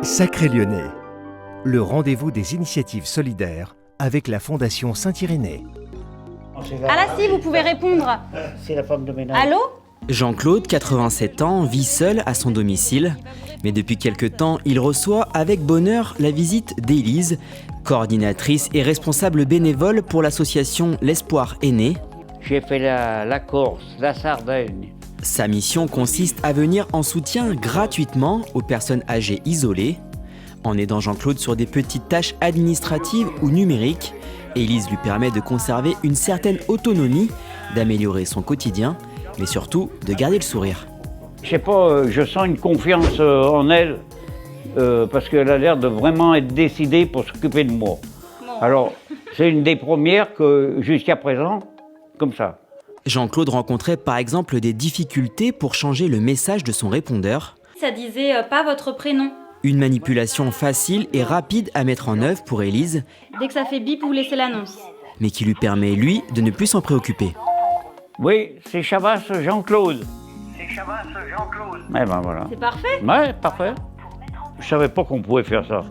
Sacré Lyonnais, le rendez-vous des initiatives solidaires avec la Fondation Saint-Irénée. Ah là si, vous pouvez répondre. C'est la femme de ménage. Allô? Jean-Claude, 87 ans, vit seul à son domicile. Mais depuis quelque temps, il reçoit avec bonheur la visite d'Élise, coordinatrice et responsable bénévole pour l'association L'Espoir Aîné. J'ai fait la Corse, la Sardaigne. Sa mission consiste à venir en soutien gratuitement aux personnes âgées isolées. En aidant Jean-Claude sur des petites tâches administratives ou numériques, Élise lui permet de conserver une certaine autonomie, d'améliorer son quotidien, mais surtout de garder le sourire. Je sais pas, je sens une confiance en elle, parce qu'elle a l'air de vraiment être décidée pour s'occuper de moi. Alors, c'est une des premières que, jusqu'à présent, comme ça. Jean-Claude rencontrait par exemple des difficultés pour changer le message de son répondeur. Ça disait pas votre prénom. Une manipulation facile et rapide à mettre en œuvre pour Élise, Dès que ça fait bip, vous laissez l'annonce. mais qui lui permet, lui, de ne plus s'en préoccuper. Oui, c'est Chabas Jean-Claude. C'est Chabas Jean-Claude. Eh ben voilà. C'est parfait. Ouais, parfait. Je savais pas qu'on pouvait faire ça.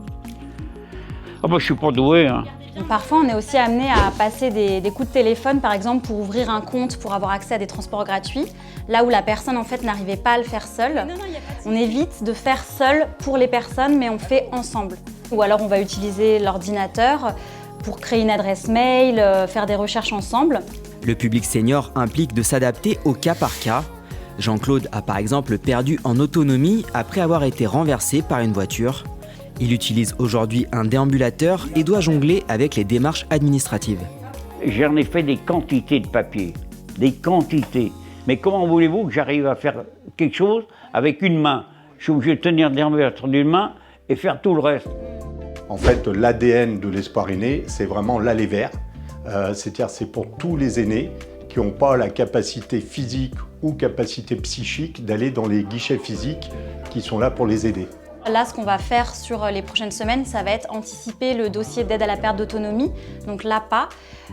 Ah bah je suis pas doué, hein. Parfois, on est aussi amené à passer des coups de téléphone, par exemple, pour ouvrir un compte, pour avoir accès à des transports gratuits, là où la personne, en fait, n'arrivait pas à le faire seule. On évite de faire seul pour les personnes, mais on fait ensemble. Ou alors, on va utiliser l'ordinateur pour créer une adresse mail, faire des recherches ensemble. Le public senior implique de s'adapter au cas par cas. Jean-Claude a par exemple perdu en autonomie après avoir été renversé par une voiture. Il utilise aujourd'hui un déambulateur et doit jongler avec les démarches administratives. J'en ai fait des quantités de papier, des quantités. Mais comment voulez-vous que j'arrive à faire quelque chose avec une main? Je suis obligé de tenir le déambulateur d'une main et faire tout le reste. En fait, l'ADN de l'Espoir Aîné, c'est vraiment l'aller vers. C'est-à-dire c'est pour tous les aînés qui n'ont pas la capacité physique ou capacité psychique d'aller dans les guichets physiques qui sont là pour les aider. Là, ce qu'on va faire sur les prochaines semaines, ça va être anticiper le dossier d'aide à la perte d'autonomie, donc l'APA.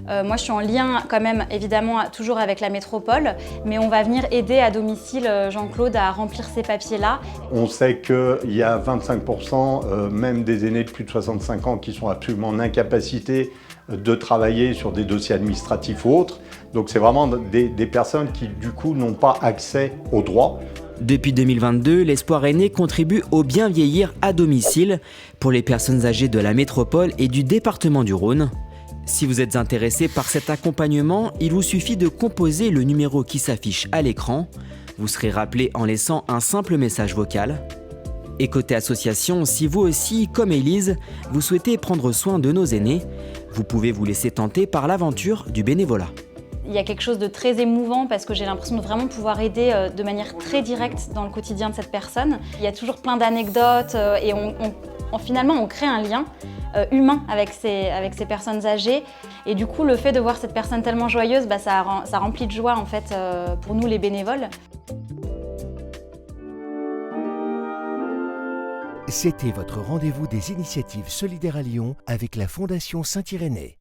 Moi, je suis en lien quand même, évidemment, toujours avec la métropole, mais on va venir aider à domicile Jean-Claude à remplir ces papiers-là. On sait qu'il y a 25% même des aînés de plus de 65 ans qui sont absolument en incapacité de travailler sur des dossiers administratifs ou autres. Donc c'est vraiment des personnes qui, du coup, n'ont pas accès aux droits. Depuis 2022, l'Espoir Aîné contribue au bien vieillir à domicile pour les personnes âgées de la métropole et du département du Rhône. Si vous êtes intéressé par cet accompagnement, il vous suffit de composer le numéro qui s'affiche à l'écran. Vous serez rappelé en laissant un simple message vocal. Et côté association, si vous aussi, comme Élise, vous souhaitez prendre soin de nos aînés, vous pouvez vous laisser tenter par l'aventure du bénévolat. Il y a quelque chose de très émouvant parce que j'ai l'impression de vraiment pouvoir aider de manière très directe dans le quotidien de cette personne. Il y a toujours plein d'anecdotes et finalement on crée un lien humain avec ces personnes âgées. Et du coup, le fait de voir cette personne tellement joyeuse, ça remplit de joie en fait pour nous les bénévoles. C'était votre rendez-vous des initiatives solidaires à Lyon avec la Fondation Saint-Irénée.